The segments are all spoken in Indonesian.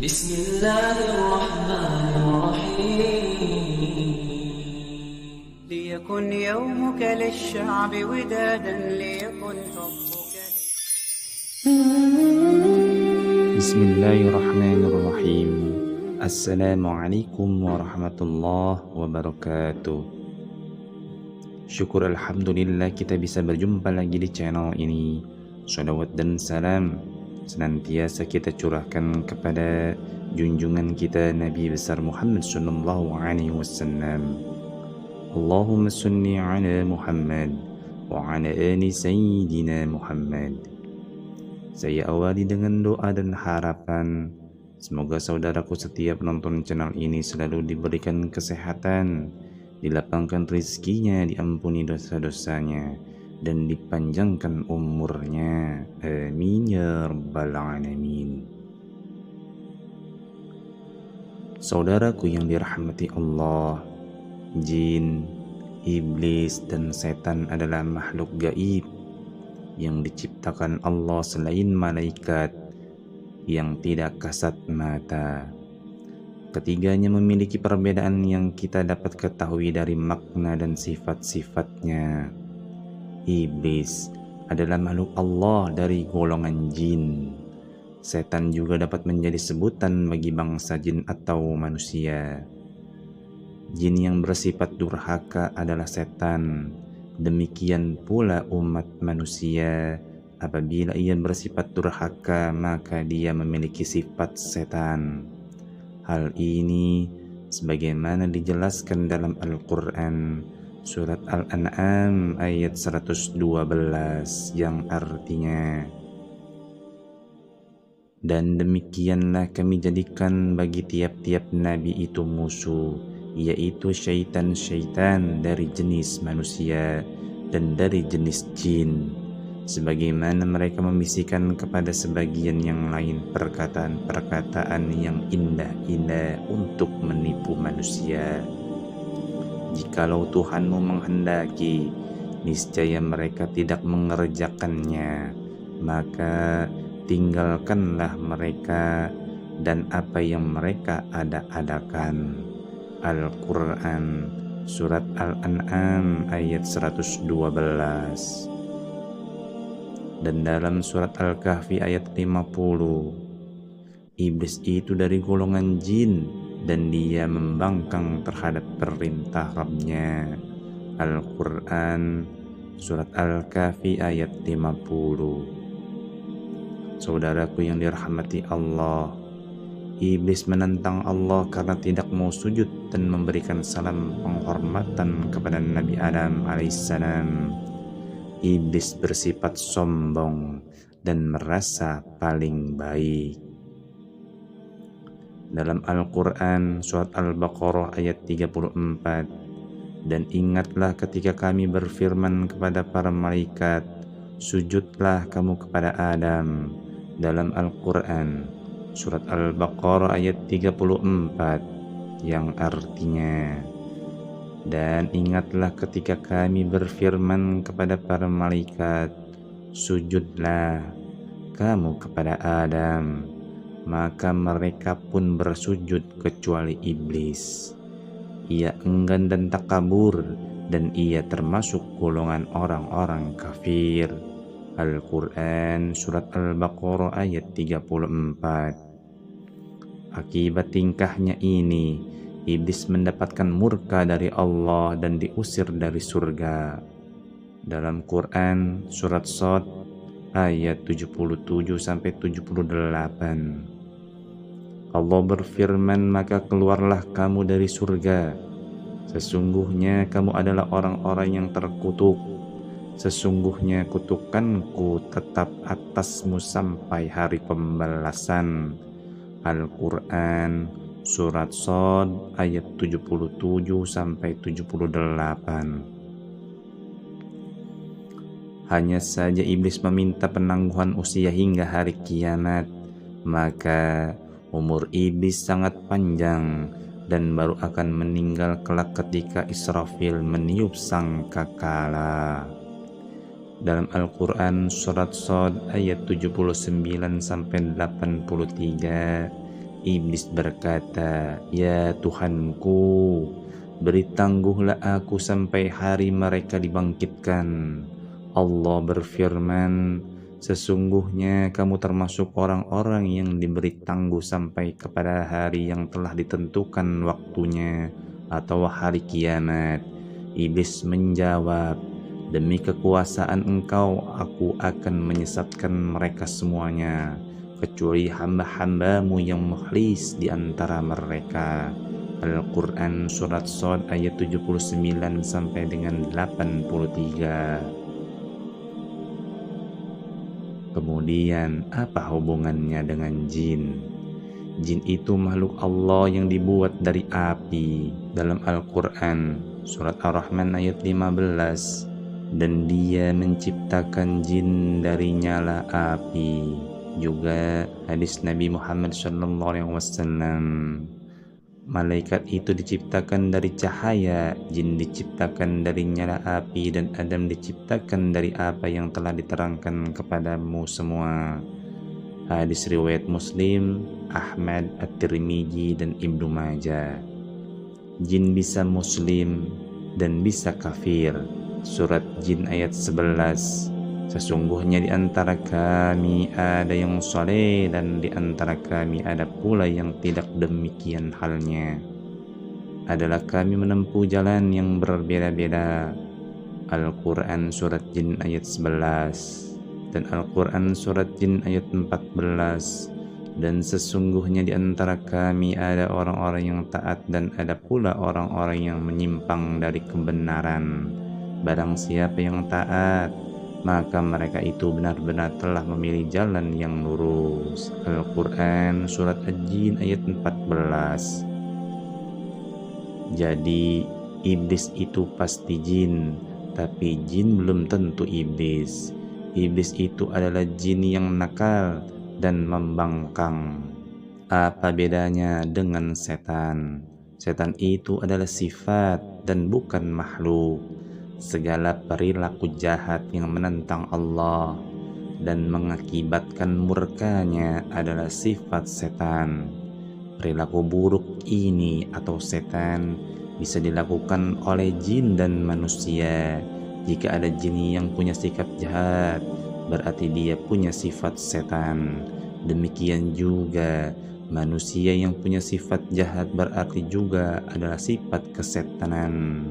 بسم الله الرحمن الرحيم ليكن يومك للشعب ودادا ليكن حبك Bismillahirrahmanirrahim. Assalamualaikum warahmatullahi wabarakatuh. Syukur alhamdulillah kita bisa berjumpa lagi di channel ini. Shalawat dan salam senantiasa kita curahkan kepada junjungan kita Nabi besar Muhammad sallallahu alaihi wasallam. Allahumma salli ala Muhammad wa ala ali sayyidina Muhammad. Saya awali dengan doa dan harapan semoga saudaraku setiap nonton channel ini selalu diberikan kesehatan, dilapangkan rezekinya, diampuni dosa-dosanya, dan dipanjangkan umurnya. Amin ya rabbal alamin. Saudaraku yang dirahmati Allah, jin, iblis, dan setan adalah makhluk gaib yang diciptakan Allah selain malaikat yang tidak kasat mata. Ketiganya memiliki perbedaan yang kita dapat ketahui dari makna dan sifat-sifatnya. Iblis adalah makhluk Allah dari golongan jin. Setan juga dapat menjadi sebutan bagi bangsa jin atau manusia. Jin yang bersifat durhaka adalah setan. Demikian pula umat manusia, apabila ia bersifat durhaka maka dia memiliki sifat setan. Hal ini sebagaimana dijelaskan dalam Al-Quran surat Al-An'am ayat 112 yang artinya, dan demikianlah kami jadikan bagi tiap-tiap nabi itu musuh, yaitu syaitan-syaitan dari jenis manusia dan dari jenis jin, sebagaimana mereka membisikkan kepada sebagian yang lain perkataan-perkataan yang indah-indah untuk menipu manusia. Jikalau Tuhanmu menghendaki, niscaya mereka tidak mengerjakannya, maka tinggalkanlah mereka dan apa yang mereka ada-adakan. Al-Quran surat Al-An'am ayat 112. Dan dalam surat Al-Kahfi ayat 50, iblis itu dari golongan jin dan dia membangkang terhadap perintah Rabbnya. Al-Quran surat Al-Kahfi ayat 50. Saudaraku yang dirahmati Allah, iblis menentang Allah karena tidak mau sujud dan memberikan salam penghormatan kepada Nabi Adam alaihissalam. Iblis bersifat sombong dan merasa paling baik. Dalam Al-Quran surat Al-Baqarah ayat 34, dan ingatlah ketika kami berfirman kepada para malaikat, sujudlah kamu kepada Adam. Dalam Al-Quran surat Al-Baqarah ayat 34 yang artinya, dan ingatlah ketika kami berfirman kepada para malaikat, sujudlah kamu kepada Adam. Maka mereka pun bersujud kecuali iblis. Ia enggan dan takabur, dan ia termasuk golongan orang-orang kafir. Al-Quran surat Al-Baqarah ayat 34. Akibat tingkahnya ini, iblis mendapatkan murka dari Allah dan diusir dari surga. Dalam Quran surat Shad ayat 77-78, Allah berfirman, maka keluarlah kamu dari surga. Sesungguhnya kamu adalah orang-orang yang terkutuk. Sesungguhnya kutukanku tetap atasmu sampai hari pembalasan. Al-Quran surat Shad ayat 77-78. Hanya saja iblis meminta penangguhan usia hingga hari kiamat, maka umur iblis sangat panjang dan baru akan meninggal kelak ketika Israfil meniup sangkakala. Dalam Al-Quran surat Shad ayat 79-83, Iblis berkata, "Ya Tuhanku, beri tangguhlah aku sampai hari mereka dibangkitkan." Allah berfirman, "Sesungguhnya kamu termasuk orang-orang yang diberi tangguh sampai kepada hari yang telah ditentukan waktunya atau hari kiamat." Iblis menjawab, "Demi kekuasaan engkau, aku akan menyesatkan mereka semuanya, kecuali hamba-hambamu yang mukhlis di antara mereka." Al-Quran Surat Shad ayat 79 sampai dengan 83. Kemudian apa hubungannya dengan jin? Jin itu makhluk Allah yang dibuat dari api. Dalam Al-Quran Surat Ar-Rahman ayat 15, dan dia menciptakan jin dari nyala api. Juga hadis Nabi Muhammad SAW, malaikat itu diciptakan dari cahaya, jin diciptakan dari nyala api, dan Adam diciptakan dari apa yang telah diterangkan kepadamu semua. Hadis riwayat Muslim, Ahmad, At-Tirmidzi, dan Ibnu Majah. Jin bisa muslim dan bisa kafir. Surat Jin ayat 11, sesungguhnya di antara kami ada yang saleh dan di antara kami ada pula yang tidak demikian halnya. Adalah kami menempuh jalan yang berbeda-beda. Al-Quran Surat Jin ayat 11 dan Al-Quran Surat Jin ayat 14. Dan sesungguhnya di antara kami ada orang-orang yang taat dan ada pula orang-orang yang menyimpang dari kebenaran. Barang siapa yang taat, maka mereka itu benar-benar telah memilih jalan yang lurus. Al-Quran Surat Al-Jin ayat 14. Jadi iblis itu pasti jin, tapi jin belum tentu iblis. Iblis itu adalah jin yang nakal dan membangkang. Apa bedanya dengan setan? Setan itu adalah sifat dan bukan makhluk. Segala perilaku jahat yang menentang Allah dan mengakibatkan murkanya adalah sifat setan. Perilaku buruk ini atau setan bisa dilakukan oleh jin dan manusia. Jika ada jin yang punya sikap jahat, berarti dia punya sifat setan. Demikian juga manusia yang punya sifat jahat berarti juga adalah sifat kesetanan.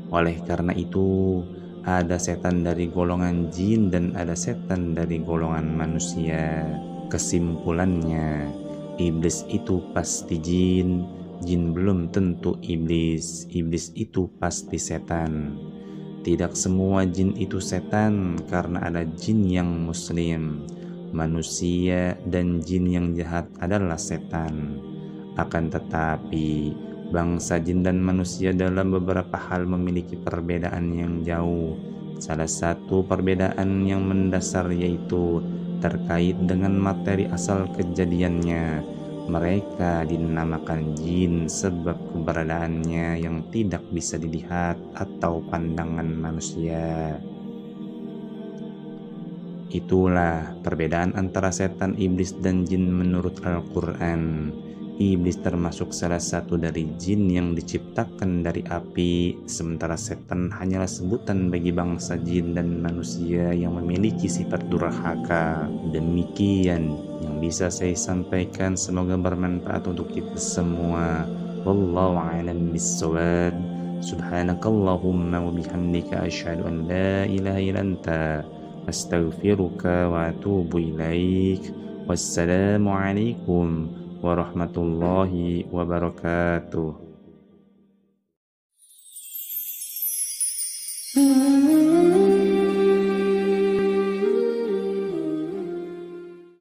Oleh karena itu, ada setan dari golongan jin dan ada setan dari golongan manusia. Kesimpulannya, iblis itu pasti jin, jin belum tentu iblis, iblis itu pasti setan. Tidak semua jin itu setan, karena ada jin yang muslim. Manusia dan jin yang jahat adalah setan. Akan tetapi, bangsa jin dan manusia dalam beberapa hal memiliki perbedaan yang jauh. Salah satu perbedaan yang mendasar yaitu terkait dengan materi asal kejadiannya. Mereka dinamakan jin sebab keberadaannya yang tidak bisa dilihat atau pandangan manusia. Itulah perbedaan antara setan, iblis, dan jin menurut Al-Quran. Iblis termasuk salah satu dari jin yang diciptakan dari api, sementara setan hanyalah sebutan bagi bangsa jin dan manusia yang memiliki sifat durhaka. Demikian yang bisa saya sampaikan, semoga bermanfaat untuk kita semua. Wallahu a'lam bissawab. Subhanakallahumma wa bihamdika asyhadu an la ilaha illa anta astaghfiruka wa atubu ilaik. Wassalamu alaikum warahmatullahi wabarakatuh.